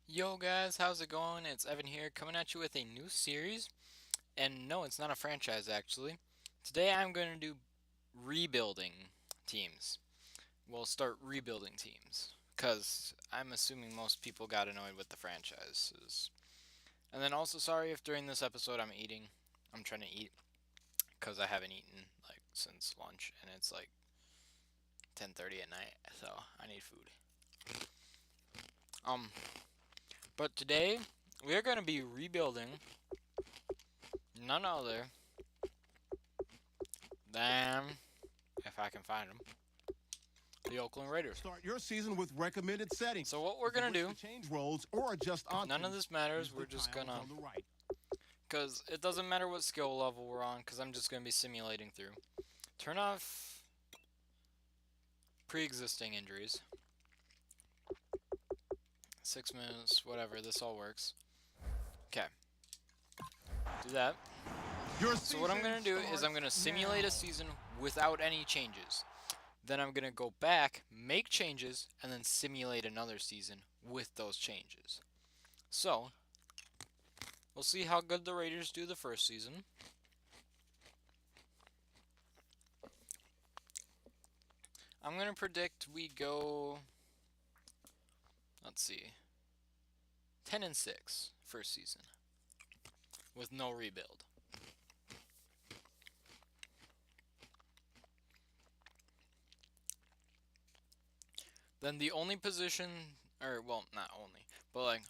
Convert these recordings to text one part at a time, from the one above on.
Yo guys, how's it going? It's Evan here coming at you with a new series. And no, it's not a franchise actually. Today I'm going to do rebuilding teams. We'll start rebuilding teams. Because I'm assuming most people got annoyed with the franchises. And then also, sorry if during this episode I'm eating. I'm trying to eat because I haven't eaten like since lunch and it's like 10:30 at night, so I need food. Um, but today we are going to be rebuilding none other than, if I can find them, the Oakland Raiders. Start your season with recommended settings. So what we're If you going to wish to do, change roles or adjust none of options, this matters, use we're the just going tiles to, on the right. because it doesn't matter what skill level we're on, because I'm just going to be simulating through. Turn off pre-existing injuries. 6 minutes, whatever, this all works. Okay, do that. Your So what I'm season going to do is I'm going to starts simulate now. a season without any changes. Then I'm going to go back, make changes, and then simulate another season with those changes. So, we'll see how good the Raiders do the first season. I'm going to predict we go, let's see, 10-6 first season with no rebuild. Then the only position, or well, not only, but like,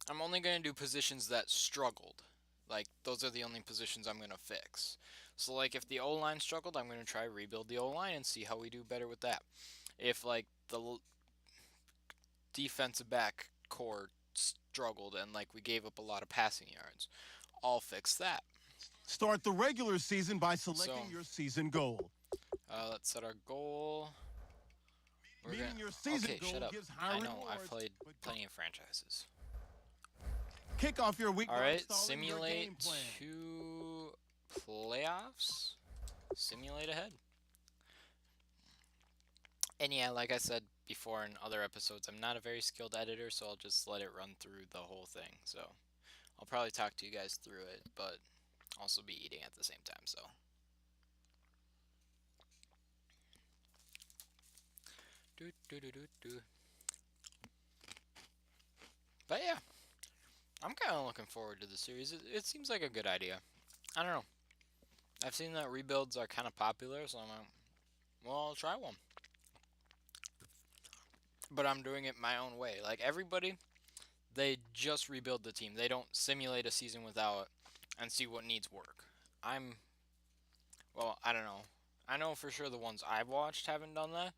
I'm only going to do positions that struggled. Like, those are the only positions I'm going to fix. So, like, if the O-line struggled, I'm going to try rebuild the O-line and see how we do better with that. If, like, the defensive back core struggled and, like, we gave up a lot of passing yards, I'll fix that. Start the regular season by So, selecting your season goal. let's set our goal. We're Meeting gonna. your season Okay, shut goal up. gives high I know, I've rewards, played but plenty of franchises. kick off your week by Alright, installing your game simulate plan. to playoffs. Simulate ahead. And yeah, like I said before in other episodes, I'm not a very skilled editor, so I'll just let it run through the whole thing. So I'll probably talk to you guys through it, but also be eating at the same time. So do do do do do. But yeah, I'm kind of looking forward to the series. It seems like a good idea. I don't know. I've seen that rebuilds are kind of popular, so I'm like, well, I'll try one. But I'm doing it my own way. Like everybody, they just rebuild the team. They don't simulate a season without and see what needs work. I'm, well, I don't know. I know for sure the ones I've watched haven't done that.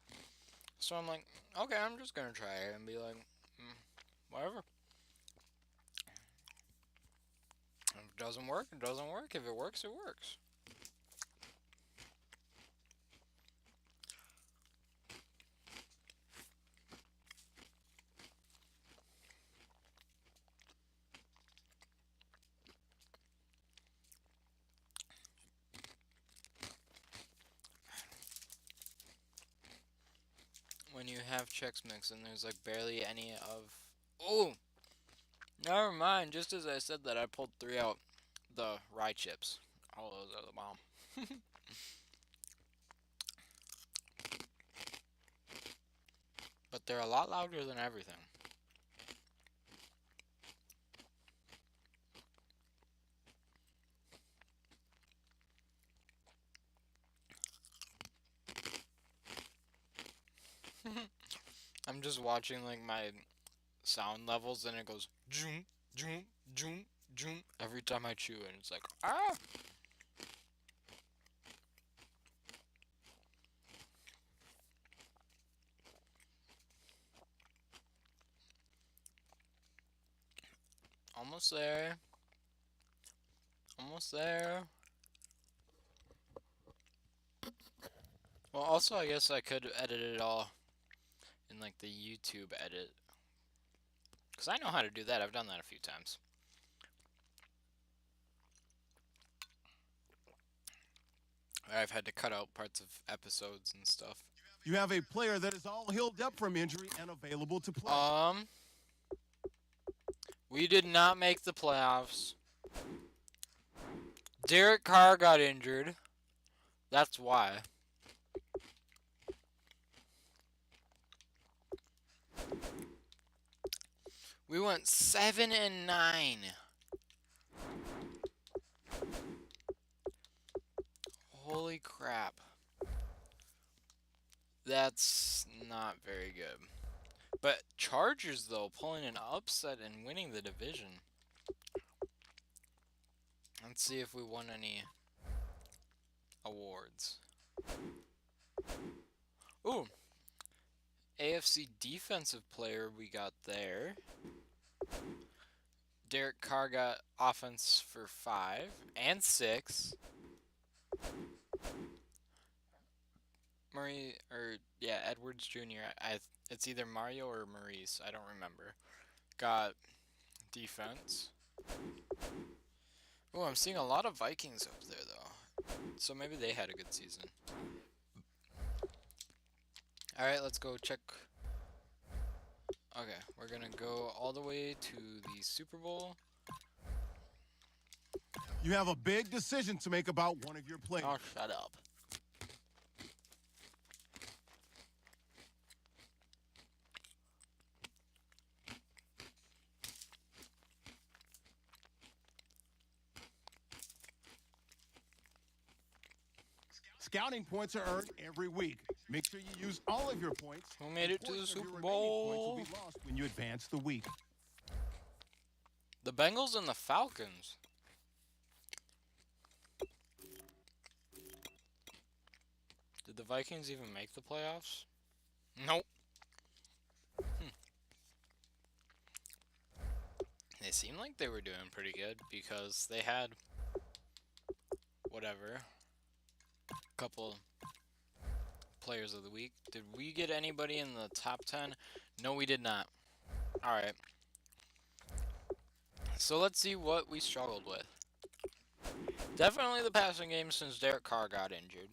So I'm like, okay, I'm just gonna try it and be like, whatever. If it doesn't work, it doesn't work. If it works, it works. When you have Chex Mix and there's like barely any of. Oh! Never mind. Just as I said that, I pulled 3 out. The rye chips. All those are the bomb. But they're a lot louder than everything. I'm just watching like my sound levels and it goes joom, joom, joom, joom every time I chew and it's like, ah! Almost there. Almost there. Well, also, I guess I could edit it all in like the YouTube edit. Because I know how to do that. I've done that a few times. I've had to cut out parts of episodes and stuff. You have a player that is all healed up from injury and available to play. Um, We did not make the playoffs. Derek Carr got injured. That's why. We went 7-9. Holy crap. That's not very good. But Chargers, though, pulling an upset and winning the division. Let's see if we won any awards. Ooh. AFC Defensive Player we got there. Derek Carr got offense for 5 and 6. Edwards Jr. It's either Mario or Maurice. I don't remember. Got defense. Oh, I'm seeing a lot of Vikings up there though. So maybe they had a good season. All right, let's go check. Okay, we're gonna go all the way to the Super Bowl. You have a big decision to make about one of your players. Oh, shut up. Scouting points are earned every week. Make sure you use all of your points. Who made it to the Super Points Bowl? will be lost when you advance the week. The Bengals and the Falcons. Did the Vikings even make the playoffs? Nope. They seemed like they were doing pretty good because they had whatever. Couple players of the week. Did we get anybody in the top 10? No, we did not. Alright. So let's see what we struggled with. Definitely the passing game since Derek Carr got injured.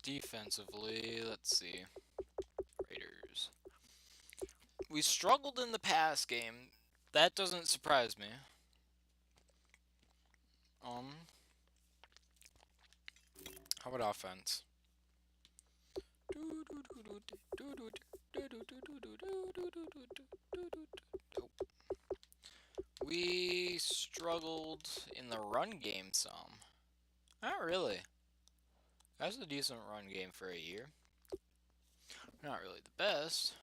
Defensively, let's see. Raiders. We struggled in the pass game. That doesn't surprise me. How about offense? We struggled in the run game some. Not really. That's a decent run game for a year. Not really the best.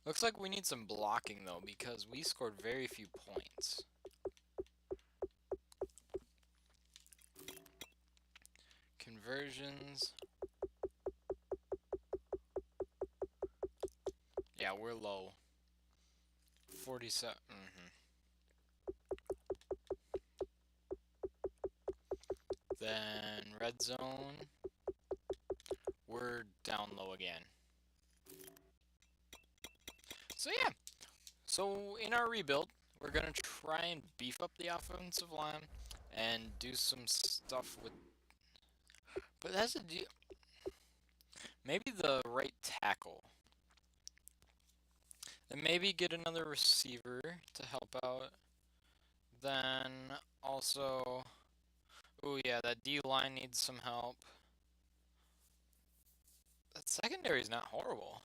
Looks like we need some blocking though because we scored very few points. Conversions. Yeah, we're low. 47. Then red zone. We're down low again. So yeah. So in our rebuild, we're gonna try and beef up the offensive line and do some stuff with. But that's a deal. Maybe the right tackle. And maybe get another receiver to help out. Then also, oh yeah, that D line needs some help. That secondary is not horrible.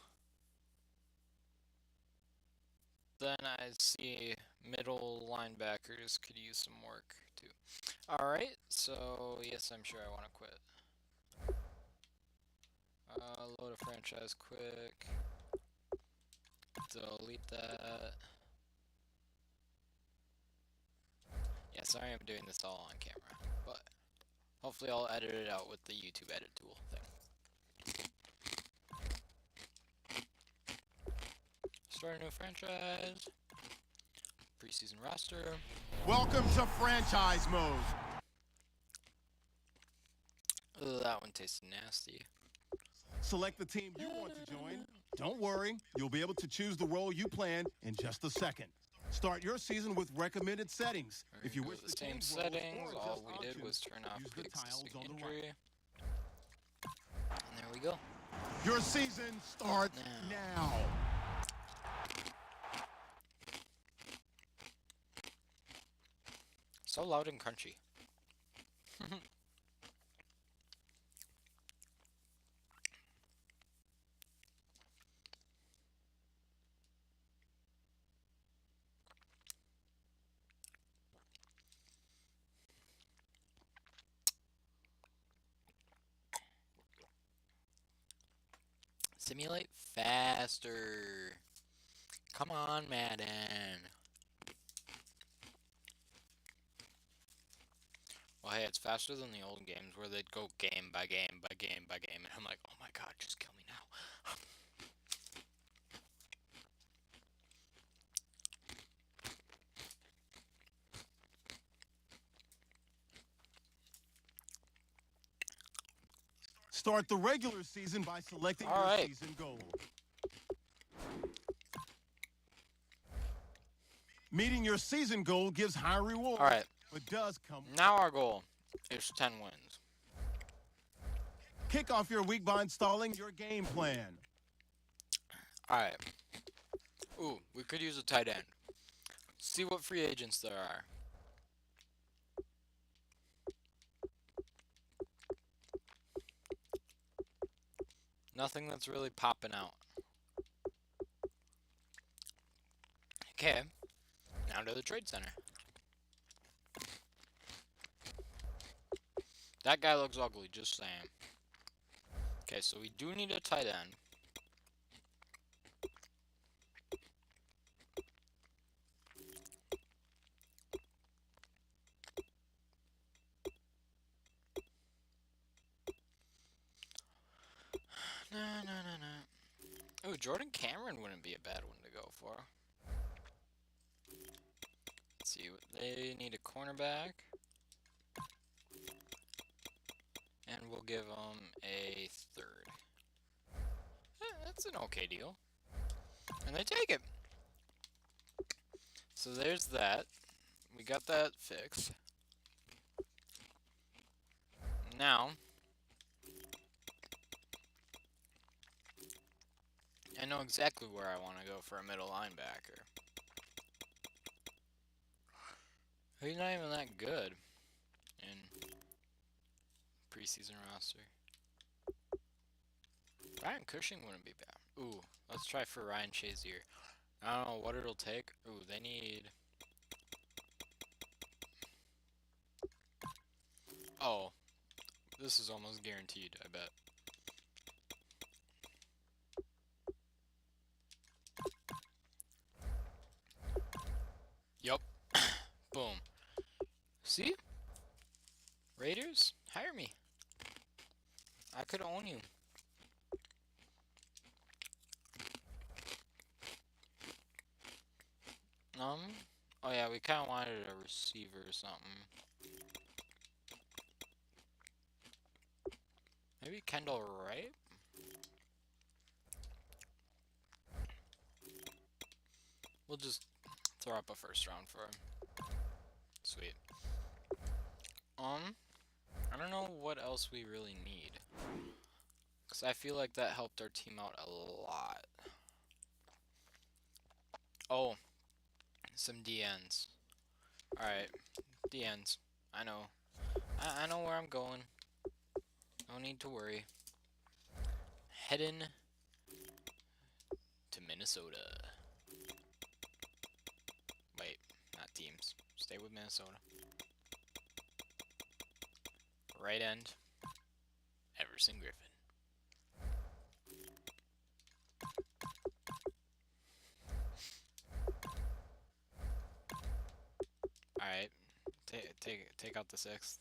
Then I see middle linebackers could use some work too. Alright, so yes, I'm sure I want to quit. Load a franchise quick. Delete that. Yeah, sorry I'm doing this all on camera, but hopefully I'll edit it out with the YouTube edit tool thing. Start a new franchise. Preseason roster. Welcome to franchise mode. Ugh, that one tasted nasty. Select the team you want to join. Don't worry, you'll be able to choose the role you plan in just a second. Start your season with recommended settings. If you wish the same settings, all we did was turn off the existing injury. And there we go. Your season starts now. So loud and crunchy. Simulate faster. Come on, Madden. Well, hey, it's faster than the old games where they'd go game by game by game by game, and I'm like, oh my god, just kill me now. Start the regular season by selecting All your right. season goal. Meeting your season goal gives high rewards, All right. but does come. Now our goal is 10 wins. Kick off your week by installing your game plan. All right. Ooh, we could use a tight end. See what free agents there are. Nothing that's really popping out. Okay. Now to the trade center. That guy looks ugly, just saying. Okay, so we do need a tight end. No. Oh, Jordan Cameron wouldn't be a bad one to go for. Let's see, they need a cornerback. And we'll give them a third. That's an okay deal. And they take it. So there's that. We got that fixed. Now, I know exactly where I want to go for a middle linebacker. He's not even that good in preseason roster. Ryan Cushing wouldn't be bad. Ooh, let's try for Ryan Shazier. I don't know what it'll take. Ooh, they need... Oh, this is almost guaranteed, I bet. Yup. Boom. See? Raiders, hire me. I could own you. Oh yeah, we kind of wanted a receiver or something. Maybe Kendall Wright? We'll just throw up a first round for him. Sweet. I don't know what else we really need. Because I feel like that helped our team out a lot. Oh, some DNs. Alright, DNs. I know. I know where I'm going. No need to worry. Heading to Minnesota. Wait, not teams. Stay with Minnesota. Right end, Everson Griffin. Alright, take out the sixth.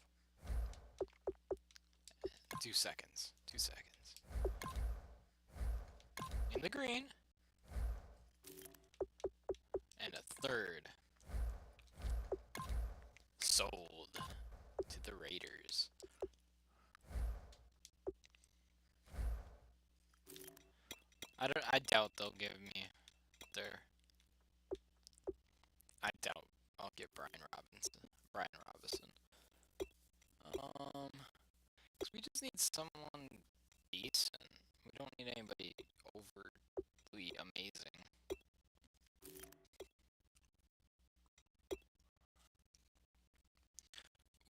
2 seconds. 2 seconds. In the green. And a third. Sold to the Raiders. I doubt they'll give me their... I doubt I'll get Brian Robinson. 'Cause we just need someone decent. don't need anybody overly amazing.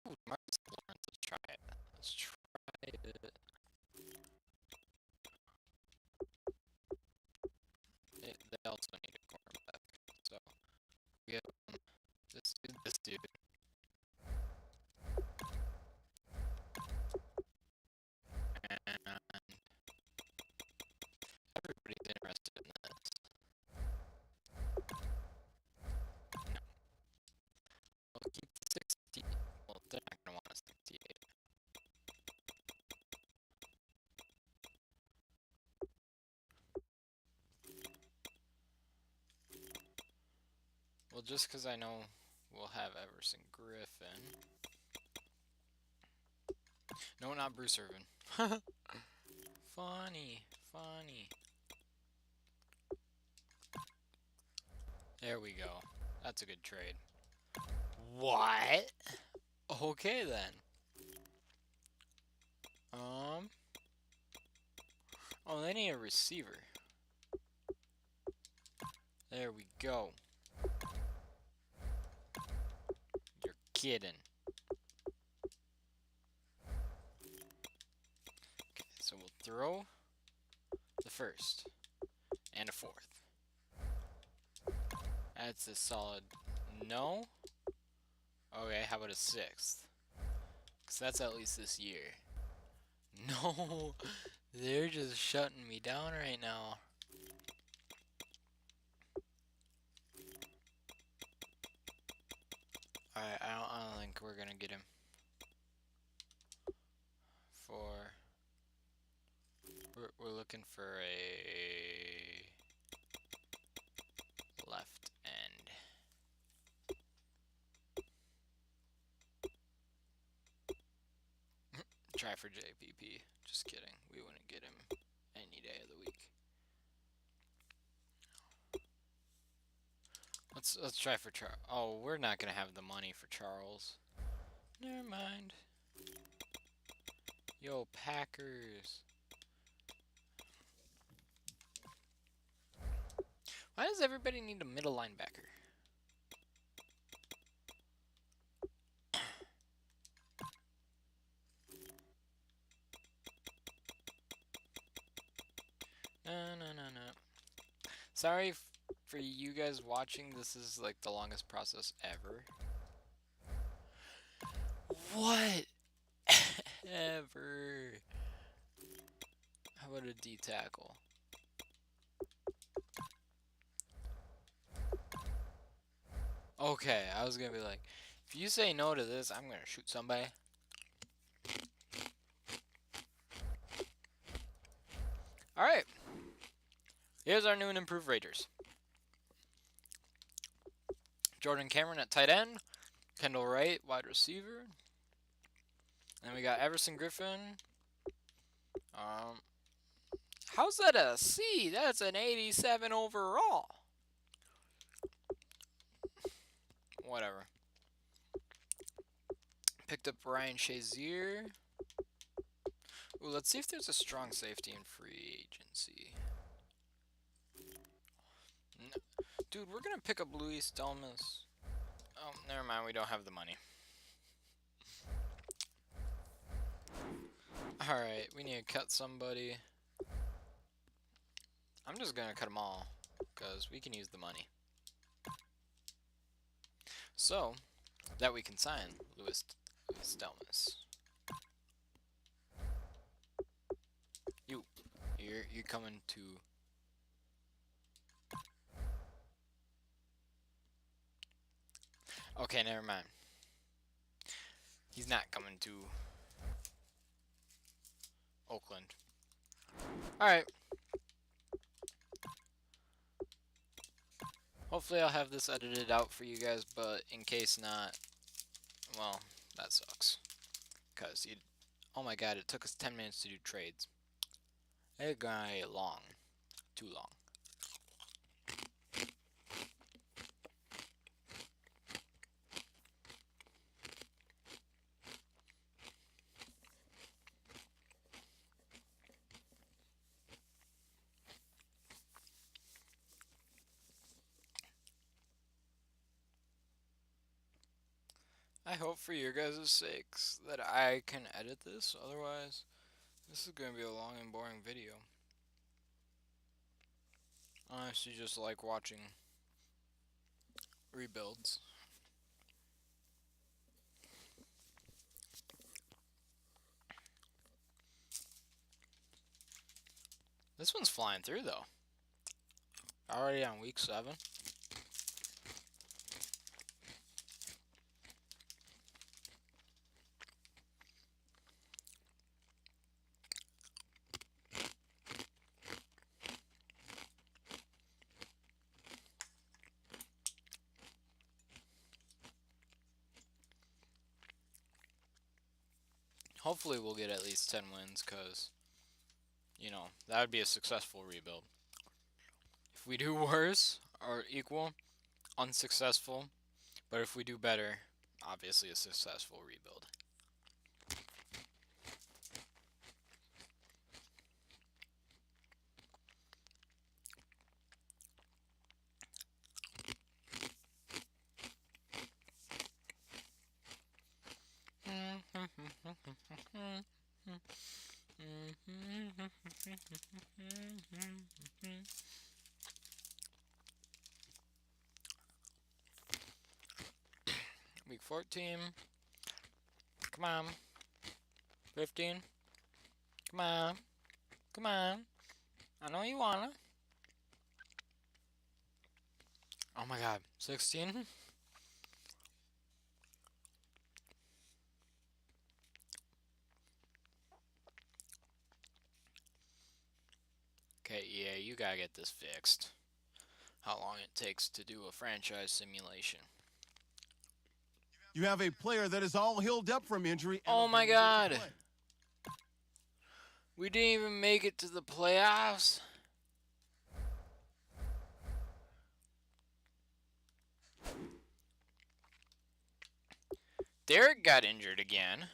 Ooh, Marcus Lawrence, let's try it. Let's try it. They also need a cornerback. So we have this dude. And everybody's interested in this. No. We'll keep the 60. Well, they're not gonna want a 68. Well, just because I know we'll have Everson Griffin. No, not Bruce Irvin. Funny, funny. There we go. That's a good trade. What? Okay then. Oh, they need a receiver. There we go. You're kidding. Okay, so we'll throw the first and a fourth. That's a solid no. Okay, how about a sixth? Because that's at least this year. No, they're just shutting me down right now. Alright, I don't think we're gonna get him. We're looking for a left end. Try for JPP. Just kidding. We wouldn't get him any day of the week. Let's try for Charles. Oh, we're not gonna have the money for Charles. Never mind. Yo, Packers. Why does everybody need a middle linebacker? No. Sorry for you guys watching. This is like the longest process ever. What? Ever. How about a D tackle? Okay, I was gonna be like, if you say no to this, I'm gonna shoot somebody. Alright. Here's our new and improved Raiders. Jordan Cameron at tight end. Kendall Wright, wide receiver. And we got Everson Griffin. How's that a C? That's an 87 overall. Whatever. Picked up Ryan Shazier. Ooh, let's see if there's a strong safety in free agency. No. Dude, we're gonna pick up Luis Delmas. Oh, never mind. We don't have the money. Alright, we need to cut somebody. I'm just gonna cut them all, because we can use the money. So, that we can sign Luis Delmas. You're coming to... Okay, never mind. He's not coming to Oakland. Alright. Hopefully I'll have this edited out for you guys, but in case not, well, that sucks. Because, oh my god, it took us 10 minutes to do trades. It got long. Too long. I hope for your guys' sakes that I can edit this. Otherwise, this is going to be a long and boring video. I honestly just like watching rebuilds. This one's flying through though. Already on week 7. Hopefully we'll get at least 10 wins because, you know, that would be a successful rebuild. If we do worse or equal, unsuccessful. But if we do better, obviously a successful rebuild. Week 14. Come on. 15. Come on. Come on. I know you wanna. Oh my god. 16. Okay, yeah, you gotta get this fixed. How long it takes to do a franchise simulation. You have a player that is all healed up from injury. Oh my god. We didn't even make it to the playoffs. Derek got injured again.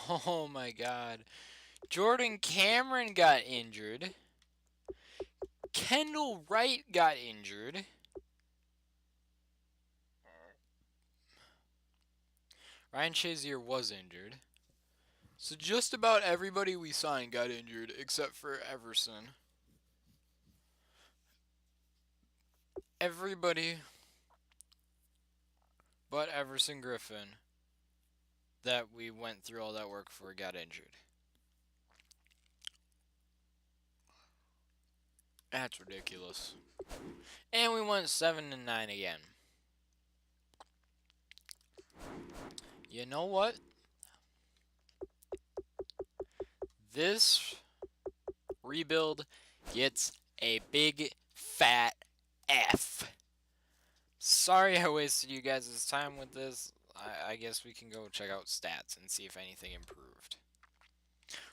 Oh my god. Jordan Cameron got injured. Kendall Wright got injured. Ryan Shazier was injured. So just about everybody we signed got injured except for Everson. Everybody but Everson Griffin that we went through all that work for got injured. That's ridiculous. And we went 7-9 again. You know what? This rebuild gets a big fat F. Sorry I wasted you guys' time with this. I guess we can go check out stats and see if anything improved.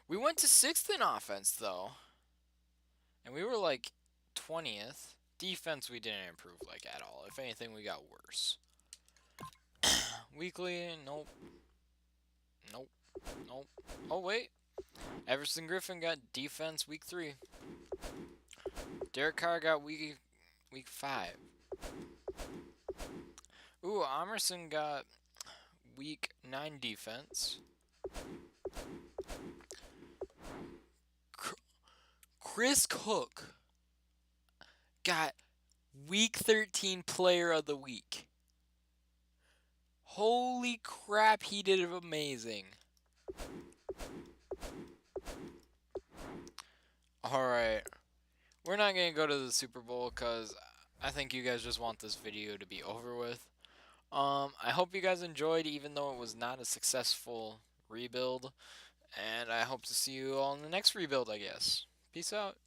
We went to 6th in offense, though. And we were like 20th. Defense, we didn't improve like at all. If anything, we got worse. Weekly, nope. Nope. Nope. Oh, wait. Everson Griffin got defense week 3. Derek Carr got week 5. Ooh, Emerson got week 9 defense. Chris Cook got week 13 player of the week. Holy crap, he did amazing. Alright. We're not going to go to the Super Bowl because I think you guys just want this video to be over with. I hope you guys enjoyed even though it was not a successful rebuild. And I hope to see you all in the next rebuild, I guess. Peace out.